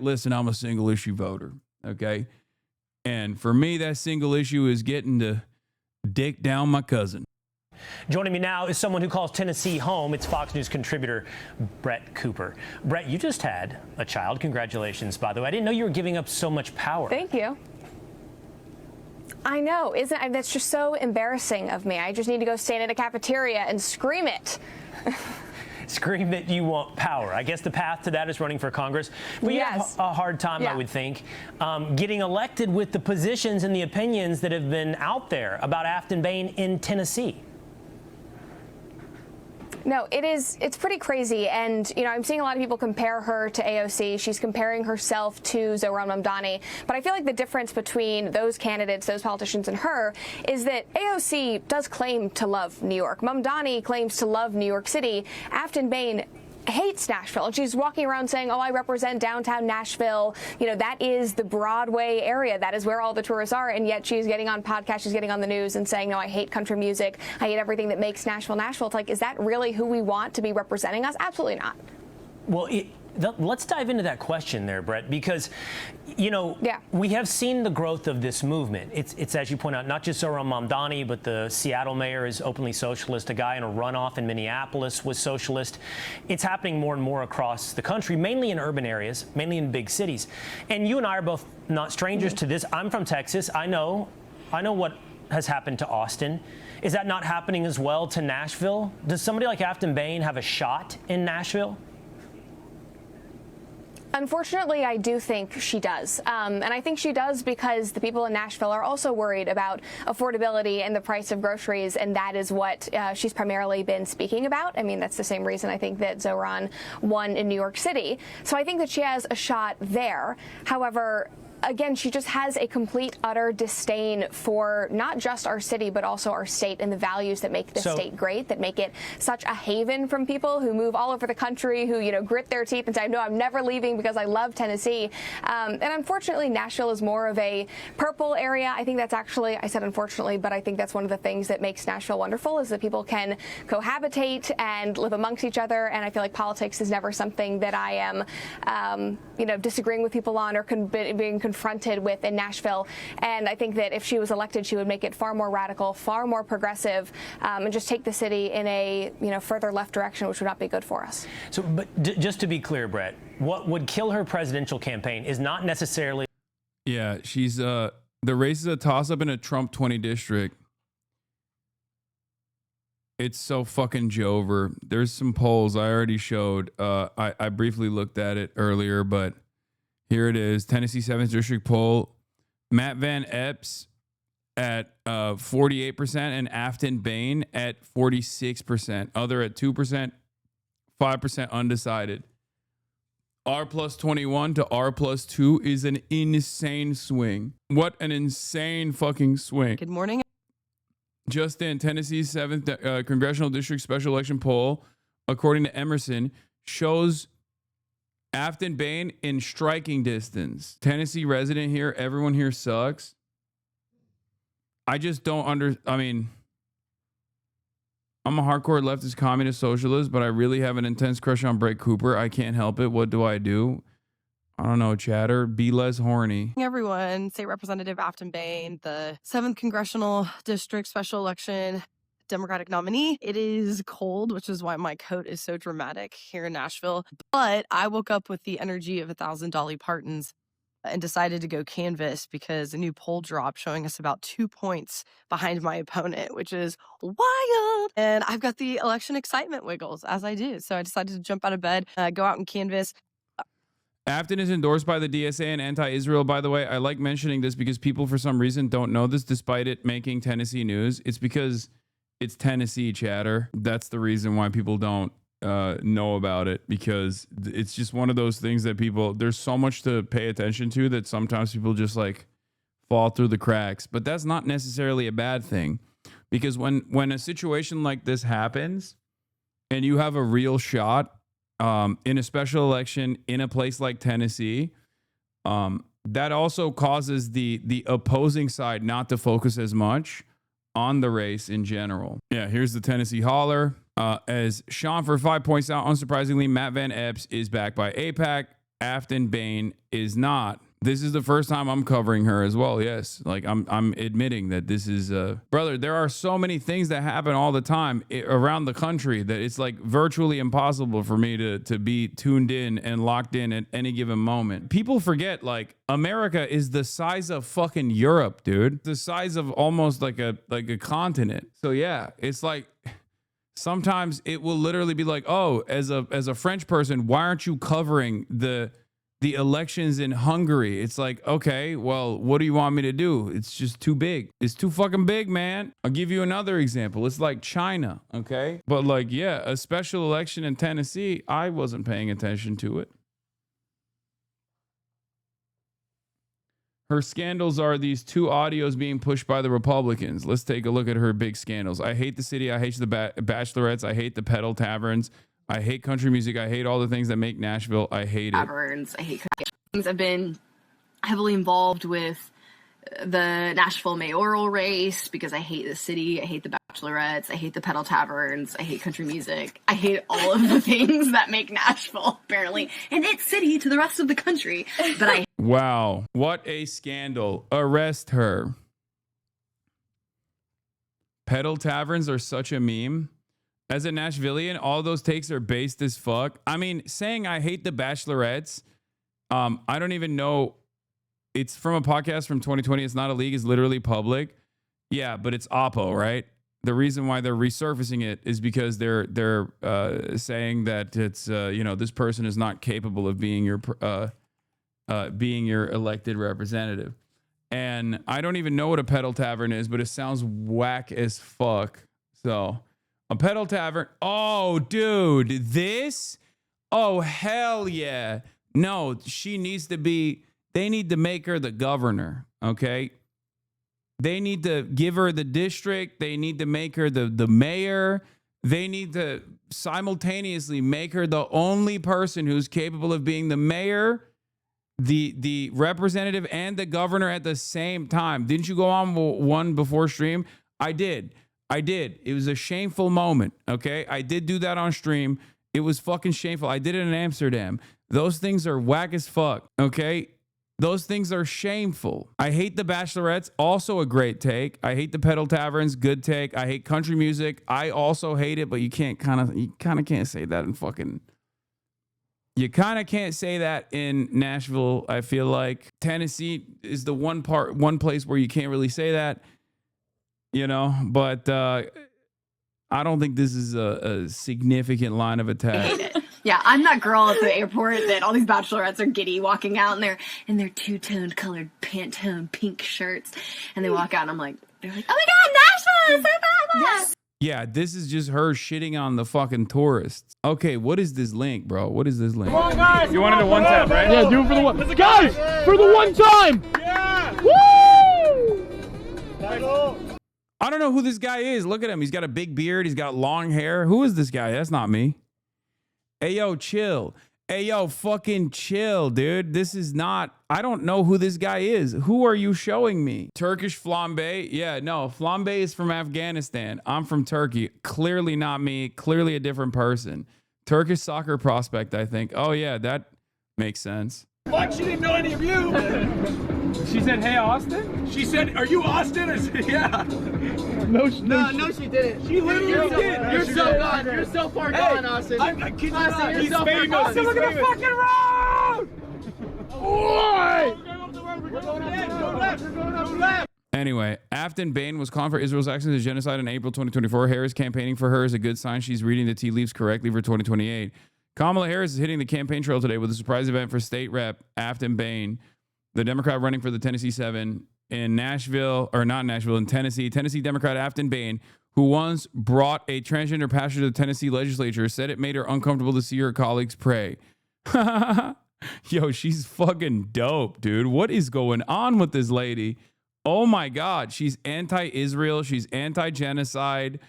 Listen, I'm a single issue voter, okay? And for me, that single issue is getting to dick down my cousin. Joining me now is someone who calls Tennessee home. It's Fox News contributor Brett Cooper. Brett, you just had a child. Congratulations, by the way. I didn't know you were giving up so much power. Thank you. I know, that's just so embarrassing of me. I just need to go stand in a cafeteria and scream it. Scream that you want power. I guess the path to that is running for Congress. But you have a hard time, I would think, getting elected with the positions and the opinions that have been out there about Aftyn Behn in Tennessee. No, it's pretty crazy. And, I'm seeing a lot of people compare her to AOC. She's comparing herself to Zohran Mamdani. But I feel like the difference between those candidates, those politicians, and her is that AOC does claim to love New York. Mamdani claims to love New York City. Aftyn Behn hates Nashville, and she's walking around saying, oh, I represent downtown Nashville. That is the Broadway area. That is where all the tourists are. And yet she's getting on podcasts, she's getting on the news and saying, no, I hate country music. I hate everything that makes Nashville Nashville. It's like, is that really who we want to be representing us? Absolutely not. Well, let's dive into that question there, Brett, because, we have seen the growth of this movement. It's as you point out, not just Zohran Mamdani, but the Seattle mayor is openly socialist. A guy in a runoff in Minneapolis was socialist. It's happening more and more across the country, mainly in urban areas, mainly in big cities. And you and I are both not strangers to this. I'm from Texas. I know what has happened to Austin. Is that not happening as well to Nashville? Does somebody like Aftyn Behn have a shot in Nashville? Unfortunately, I do think she does. And I think she does because the people in Nashville are also worried about affordability and the price of groceries, and that is what she's primarily been speaking about. I mean, that's the same reason I think that Zohran won in New York City. So I think that she has a shot there. However, again, she just has a complete, utter disdain for not just our city, but also our state and the values that make this state great, that make it such a haven from people who move all over the country, who, grit their teeth and say, no, I'm never leaving because I love Tennessee. And unfortunately, Nashville is more of a purple area. I think that's actually, I said unfortunately, but I think that's one of the things that makes Nashville wonderful is that people can cohabitate and live amongst each other. And I feel like politics is never something that I am, disagreeing with people on or being confronted with in Nashville. And I think that if she was elected, she would make it far more radical, far more progressive, and just take the city in a further left direction, which would not be good for us. So, but just to be clear, Brett, what would kill her presidential campaign is not necessarily. Yeah, she's the race is a toss-up in a Trump 20 district. It's so fucking Jover. There's some polls I already showed. I briefly looked at it earlier, but here it is. Tennessee 7th District poll. Matt Van Epps at 48% and Aftyn Behn at 46%. Other at 2%, 5% undecided. R plus 21 to R plus 2 is an insane swing. What an insane fucking swing. Good morning. Just in, Tennessee's 7th Congressional District Special Election poll, according to Emerson, shows Aftyn Behn in striking distance. Tennessee resident here, everyone here sucks. I just don't I'm a hardcore leftist communist socialist, but I really have an intense crush on Brett Cooper. I can't help it. What do? I don't know, chatter. Be less horny. Everyone, State Representative Aftyn Behn, the 7th Congressional District Special Election Democratic nominee. It is cold, which is why my coat is so dramatic here in Nashville. But I woke up with the energy of 1,000 Dolly Partons and decided to go canvass because a new poll dropped showing us about 2 points behind my opponent, which is wild. And I've got the election excitement wiggles as I do. So I decided to jump out of bed, go out and canvass. Aftyn is endorsed by the DSA and anti-Israel, by the way. I like mentioning this because people, for some reason, don't know this despite it making Tennessee news. It's because it's Tennessee, chatter. That's the reason why people don't know about it, because it's just one of those things that there's so much to pay attention to that sometimes people just like fall through the cracks. But that's not necessarily a bad thing, because when a situation like this happens and you have a real shot in a special election in a place like Tennessee, that also causes the opposing side not to focus as much on the race in general. Yeah, here's the Tennessee holler. As Sean for 5 points out, unsurprisingly, Matt Van Epps is backed by AIPAC. Aftyn Behn is not. This is the first time I'm covering her as well. Yes, like I'm admitting that this is brother. There are so many things that happen all the time around the country that it's like virtually impossible for me to be tuned in and locked in at any given moment. People forget like America is the size of fucking Europe, dude. The size of almost like a continent. So yeah, it's like sometimes it will literally be like, oh, as a French person, why aren't you covering the elections in Hungary? It's like, okay, well, what do you want me to do? It's just too big. It's too fucking big, man. I'll give you another example. It's like China, okay? But like, yeah, a special election in Tennessee, I wasn't paying attention to it. Her scandals are these two audios being pushed by the Republicans. Let's take a look at her big scandals. I hate the city. I hate the bachelorettes. I hate the pedal taverns. I hate country music. I hate all the things that make Nashville. I hate it. Taverns. I hate country things. I've been heavily involved with the Nashville mayoral race because I hate the city. I hate the bachelorettes. I hate the pedal taverns. I hate country music. I hate all of the things that make Nashville, apparently, and its city to the rest of the country. But I. Wow. What a scandal. Arrest her. Pedal taverns are such a meme. As a Nashvilleian, all those takes are based as fuck. I mean, saying I hate the bachelorettes, I don't even know. It's from a podcast from 2020. It's not a league. It's literally public. Yeah, but it's Oppo, right? The reason why they're resurfacing it is because they're saying that it's this person is not capable of being your elected representative. And I don't even know what a pedal tavern is, but it sounds whack as fuck. So a pedal tavern. Oh, dude, this? Oh, hell yeah. No, she needs to be, they need to make her the governor, okay? They need to give her the district. They need to make her the mayor. They need to simultaneously make her the only person who's capable of being the mayor, the representative, and the governor at the same time. Didn't you go on one before stream? I did. It was a shameful moment, okay? I did do that on stream. It was fucking shameful. I did it in Amsterdam. Those things are whack as fuck, okay? Those things are shameful. I hate the bachelorettes, also a great take. I hate the pedal taverns, good take. I hate country music. I also hate it, but you kind of can't say that in fucking... You kind of can't say that in Nashville. I feel like Tennessee is the one place where you can't really say that. But I don't think this is a significant line of attack. Yeah, I'm that girl at the airport that all these bachelorettes are giddy walking out in their two-toned colored Pantone pink shirts, and they walk out and they're like, oh my God, Nashville is so bad. Yes. Yeah, this is just her shitting on the fucking tourists. Okay, what is this link, bro? What is this link? Come on, guys. You wanted a one tap, right? Yeah, do it for the one. Guys, for the one time. Yeah. Woo! I don't know who this guy is. Look at him. He's got a big beard. He's got long hair. Who is this guy? That's not me. Hey, yo, chill. Hey, yo, fucking chill, dude. This is not... I don't know who this guy is. Who are you showing me? Turkish flambe? Yeah, no. Flambe is from Afghanistan. I'm from Turkey. Clearly not me. Clearly a different person. Turkish soccer prospect, I think. Oh, yeah, that makes sense. Fuck, she didn't know any of you. She said, hey, Austin? She said, are you Austin? I said, yeah. No, she didn't. She literally did. You're so gone. You're so far gone, Austin. I kid you not. He's He's so famous. far gone. Look at the fucking road. Anyway, Aftyn Behn was calling for Israel's actions as genocide in April 2024. Harris campaigning for her is a good sign she's reading the tea leaves correctly for 2028. Kamala Harris is hitting the campaign trail today with a surprise event for state rep Aftyn Behn, the Democrat running for the Tennessee 7 in Nashville, or not Nashville, in Tennessee. Tennessee Democrat Aftyn Behn, who once brought a transgender pastor to the Tennessee legislature, said it made her uncomfortable to see her colleagues pray. Yo, she's fucking dope, dude. What is going on with this lady? Oh my God. She's anti-Israel. She's anti-genocide.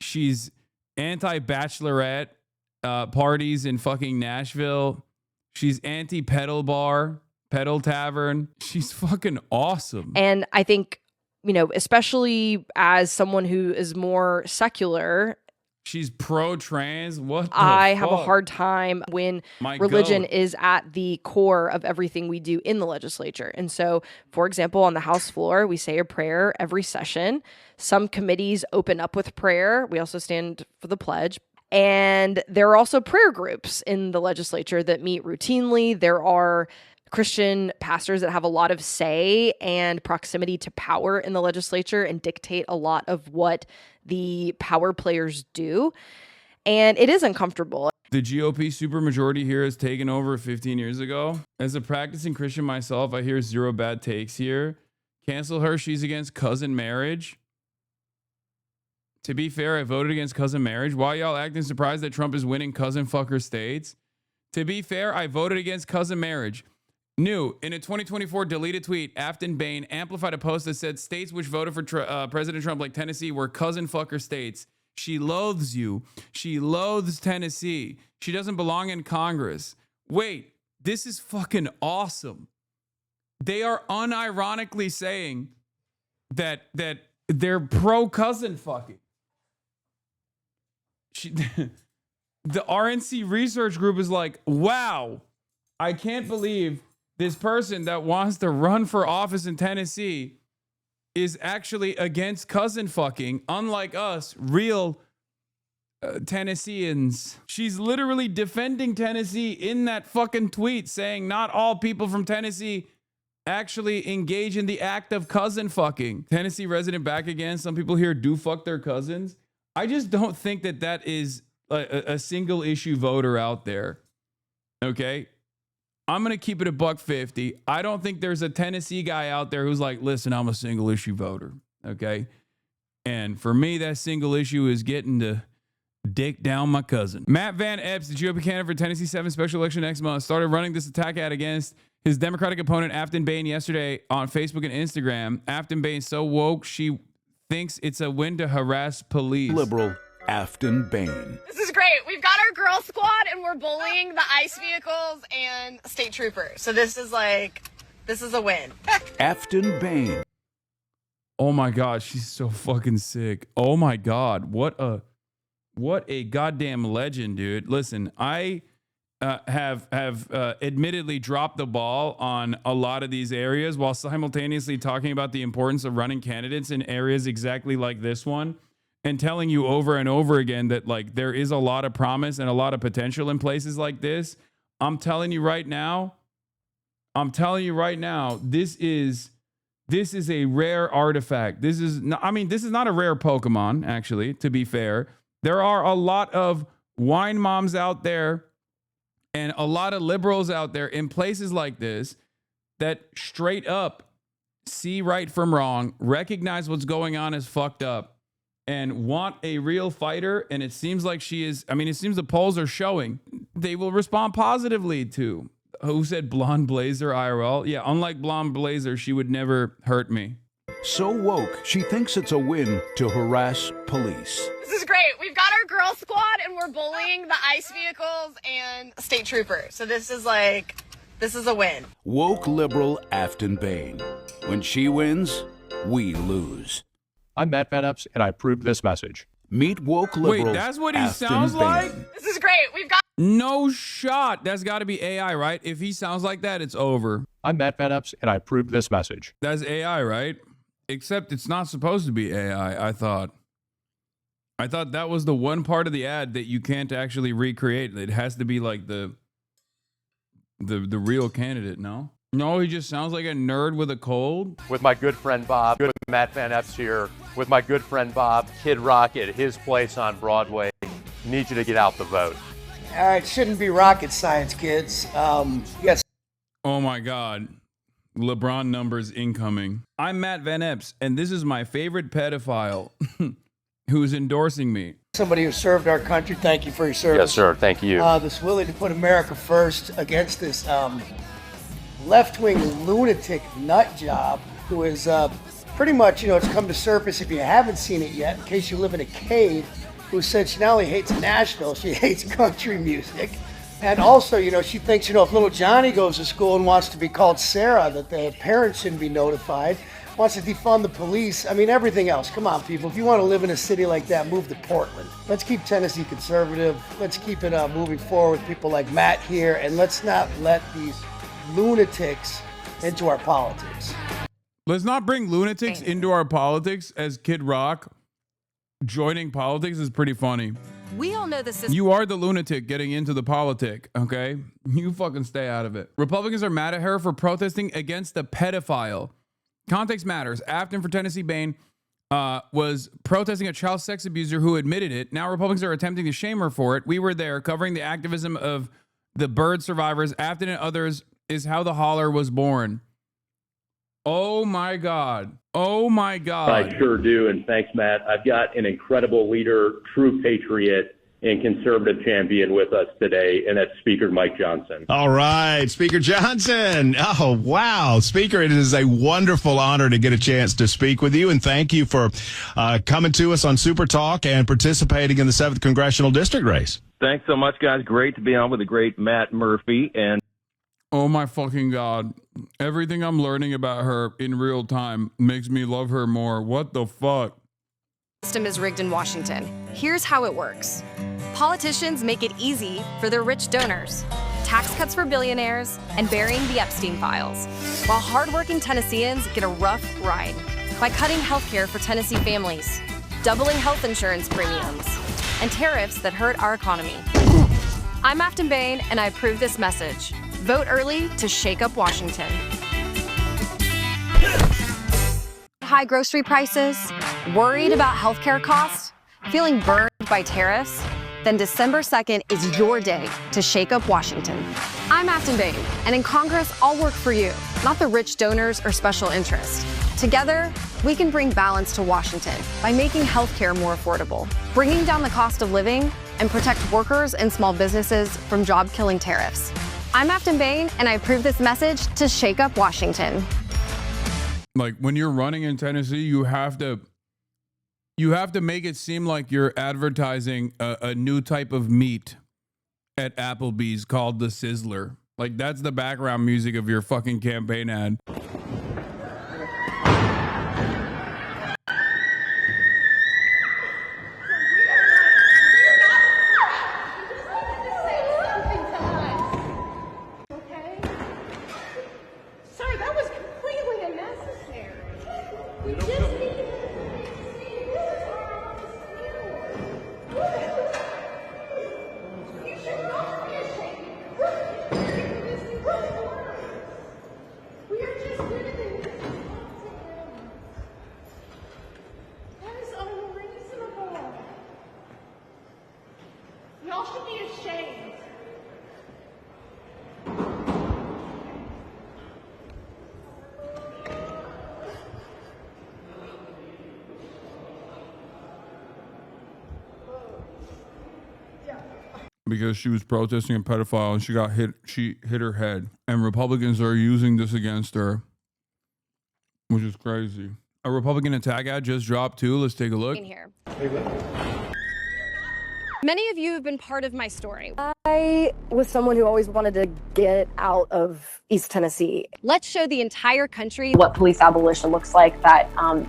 She's anti-bachelorette parties in fucking Nashville. She's anti-pedal bar, pedal tavern. She's fucking awesome. And I think, especially as someone who is more secular, She's pro-trans. What the I have a fuck? hard time when My religion goat. is at the core of everything we do in the legislature. And so, for example, on the House floor, we say a prayer every session. Some committees open up with prayer. We also stand for the pledge. And there are also prayer groups in the legislature that meet routinely. There are Christian pastors that have a lot of say and proximity to power in the legislature and dictate a lot of what the power players do. And it is uncomfortable. The GOP supermajority here has taken over 15 years ago. As a practicing Christian myself, I hear zero bad takes here. Cancel her. She's against cousin marriage. To be fair, I voted against cousin marriage. Why y'all acting surprised that Trump is winning cousin fucker states? To be fair, I voted against cousin marriage. New, in a 2024 deleted tweet, Aftyn Behn amplified a post that said states which voted for President Trump, like Tennessee, were cousin fucker states. She loathes you. She loathes Tennessee. She doesn't belong in Congress. Wait, this is fucking awesome. They are unironically saying that they're pro cousin fucking. The RNC research group is like, wow, I can't believe this person that wants to run for office in Tennessee is actually against cousin fucking, unlike us, real Tennesseans. She's literally defending Tennessee in that fucking tweet, saying not all people from Tennessee actually engage in the act of cousin fucking. Tennessee resident back again. Some people here do fuck their cousins. I just don't think that is a single issue voter out there. Okay? I'm going to keep it $1.50. I don't think there's a Tennessee guy out there who's like, listen, I'm a single issue voter. Okay? And for me, that single issue is getting to dick down my cousin. Matt Van Epps, the GOP candidate for Tennessee 7 special election next month, started running this attack ad against his Democratic opponent, Aftyn Behn, yesterday on Facebook and Instagram. Aftyn Behn so woke, she thinks it's a win to harass police. Liberal Aftyn Behn. This is great. We've got our girl squad and we're bullying the ICE vehicles and state troopers. So this is a win. Aftyn Behn. Oh my God, she's so fucking sick. Oh my God, what a goddamn legend, dude. Listen, I have admittedly dropped the ball on a lot of these areas while simultaneously talking about the importance of running candidates in areas exactly like this one and telling you over and over again that like there is a lot of promise and a lot of potential in places like this. I'm telling you right now, this is a rare artifact. This is not a rare Pokemon, actually, to be fair. There are a lot of wine moms out there and a lot of liberals out there in places like this that straight up see right from wrong, recognize what's going on is fucked up, and want a real fighter. And it seems like she is. I mean, it seems the polls are showing they will respond positively to. Who said Blonde Blazer IRL? Yeah, unlike Blonde Blazer, she would never hurt me. So woke, she thinks it's a win to harass police. This is great. We've got our girl squad and we're bullying the ICE vehicles and state troopers. So this is a win. Woke liberal Aftyn Behn. When she wins, we lose. I'm Matt Van Epps, and I approve this message. Meet woke liberal. Wait, that's what he Aftyn sounds Behn. like? This is great. We've got No shot. That's got to be AI, right? If he sounds like that, it's over. I'm Matt Van Epps, and I approve this message. That's AI, right? Except it's not supposed to be AI, I thought. I thought that was the one part of the ad that you can't actually recreate. It has to be like the real candidate, no? No, he just sounds like a nerd with a cold. With my good friend Bob, with Matt Van Epps here, with my good friend Bob, Kid Rock at his place on Broadway. Need you to get out the vote. All right, shouldn't be rocket science, kids. Yes. Oh my God. LeBron numbers incoming. I'm Matt Van Epps, and this is my favorite pedophile who's endorsing me. Somebody who served our country. Thank you for your service. Yes, sir. Thank you. This willing to put America first against this left-wing lunatic nut job who is pretty much, it's come to surface if you haven't seen it yet, in case you live in a cave, who said she not only hates Nashville, she hates country music. And also, she thinks, if little Johnny goes to school and wants to be called Sarah, that the parents shouldn't be notified. wants to defund the police. I mean, everything else. Come on, people. If you want to live in a city like that, move to Portland. Let's keep Tennessee conservative. Let's keep it moving forward with people like Matt here, and let's not let these lunatics into our politics. Let's not bring lunatics into our politics. As Kid Rock joining politics is pretty funny. We all know the system. You are the lunatic getting into the politic, okay? You fucking stay out of it. Republicans are mad at her for protesting against a pedophile. Context matters. Aftyn for Tennessee Behn was protesting a child sex abuser who admitted it. Now Republicans are attempting to shame her for it. We were there covering the activism of the bird survivors. Aftyn and others is how the holler was born. Oh my God. Oh my God. I sure do. And thanks, Matt. I've got an incredible leader, true patriot, and conservative champion with us today, and that's Speaker Mike Johnson. All right, Speaker Johnson. Oh, wow. Speaker, it is a wonderful honor to get a chance to speak with you, and thank you for coming to us on Super Talk and participating in the 7th Congressional District race. Thanks so much, guys. Great to be on with the great Matt Murphy. And oh my fucking God. Everything I'm learning about her in real time makes me love her more. What the fuck? System is rigged in Washington. Here's how it works. Politicians make it easy for their rich donors, tax cuts for billionaires, and burying the Epstein files, while hardworking Tennesseans get a rough ride by cutting health care for Tennessee families, doubling health insurance premiums, and tariffs that hurt our economy. I'm Aftyn Behn, and I approve this message. Vote early to shake up Washington. High grocery prices, worried about healthcare costs, feeling burned by tariffs? Then December 2nd is your day to shake up Washington. I'm Aftyn Behn, and in Congress, I'll work for you, not the rich donors or special interests. Together, we can bring balance to Washington by making healthcare more affordable, bringing down the cost of living, and protect workers and small businesses from job-killing tariffs. I'm Aftyn Behn, and I approve this message to shake up Washington. Like, when you're running in Tennessee, you have to make it seem like you're advertising a new type of meat at Applebee's called the Sizzler. Like, that's the background music of your fucking campaign ad. Y'all should be ashamed. Because she was protesting a pedophile and she hit her head. And Republicans are using this against her, which is crazy. A Republican attack ad just dropped too. Let's take a look. In here. Many of you have been part of my story. I was someone who always wanted to get out of East Tennessee. Let's show the entire country What police abolition looks like, that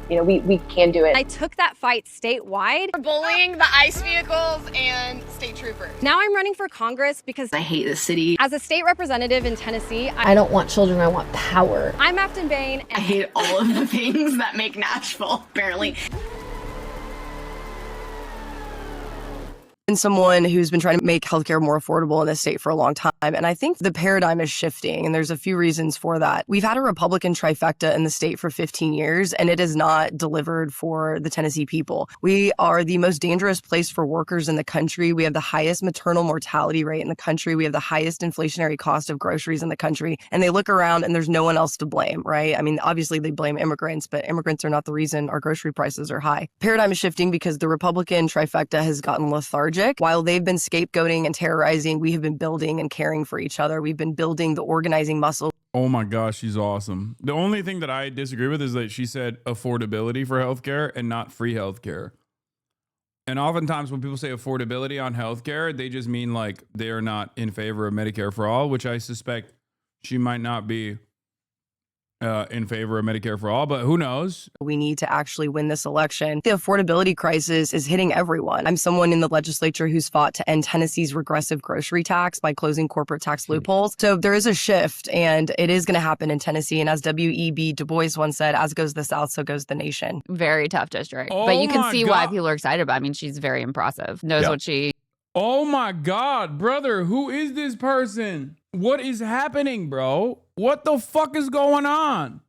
we can do it. I took that fight statewide. For bullying the ICE vehicles and state troopers. Now I'm running for Congress because I hate this city. As a state representative in Tennessee, I don't want children, I want power. I'm Aftyn Behn. I hate all of the things that make Nashville, apparently. And someone who's been trying to make healthcare more affordable in this state for a long time. And I think the paradigm is shifting, and there's a few reasons for that. We've had a Republican trifecta in the state for 15 years, and it has not delivered for the Tennessee people. We are the most dangerous place for workers in the country. We have the highest maternal mortality rate in the country. We have the highest inflationary cost of groceries in the country. And they look around and there's no one else to blame, right? I mean, obviously they blame immigrants, but immigrants are not the reason our grocery prices are high. Paradigm is shifting because the Republican trifecta has gotten lethargic. While they've been scapegoating and terrorizing, we have been building and caring for each other. We've been building the organizing muscle. Oh my gosh, she's awesome. The only thing that I disagree with is that she said affordability for healthcare and not free healthcare. And oftentimes when people say affordability on healthcare, they just mean like they're not in favor of Medicare for all, which I suspect she might not be in favor of Medicare for all, but who knows? We need to actually win this election. The affordability crisis is hitting everyone. I'm someone in the legislature who's fought to end Tennessee's regressive grocery tax by closing corporate tax loopholes. So there is a shift, and it is going to happen in Tennessee. And as W.E.B. Du Bois once said, as goes the South, so goes the nation. Very tough district. Oh but you can see why God. people are excited about it. I mean, she's very impressive. Knows what she... Oh my God, brother, who is this person? What is happening, bro? What the fuck is going on?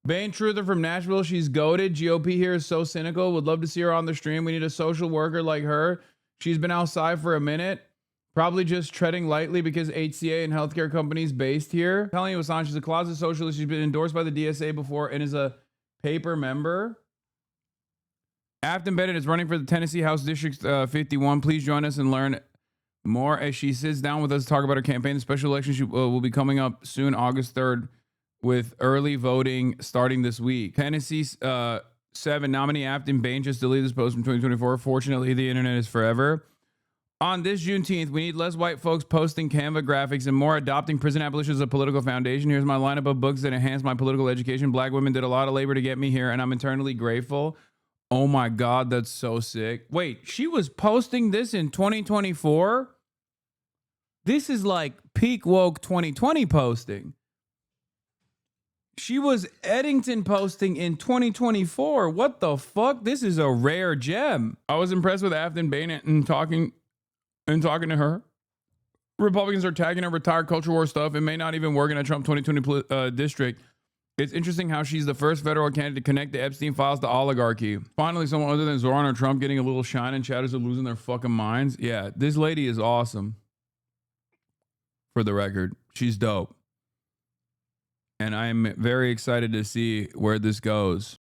Behn Truther from Nashville, she's goated. GOP here is so cynical. Would love to see her on the stream. We need a social worker like her. She's been outside for a minute, probably just treading lightly because HCA and healthcare companies based here. I'm telling you, Hasan, she's a closet socialist. She's been endorsed by the DSA before and is a paper member. Aftyn Behn is running for the Tennessee House District 51. Please join us and learn more as she sits down with us to talk about her campaign. The special election will be coming up soon, August 3rd, with early voting starting this week. Tennessee's 7 nominee Aftyn Behn just deleted this post from 2024. Fortunately, the internet is forever. On this Juneteenth, we need less white folks posting Canva graphics and more adopting prison abolition as a political foundation. Here's my lineup of books that enhanced my political education. Black women did a lot of labor to get me here, and I'm eternally grateful. Oh my God, that's so sick. Wait, she was posting this in 2024? This is like peak woke 2020 posting. She was Eddington posting in 2024. What the fuck? This is a rare gem. I was impressed with Aftyn Behn and talking to her. Republicans are tagging her retired culture war stuff. It may not even work in a Trump 2020 district. It's interesting how she's the first federal candidate to connect the Epstein files to oligarchy. Finally, someone other than Zoran or Trump getting a little shine and chatters are losing their fucking minds. Yeah, this lady is awesome. For the record, she's dope. And I'm very excited to see where this goes.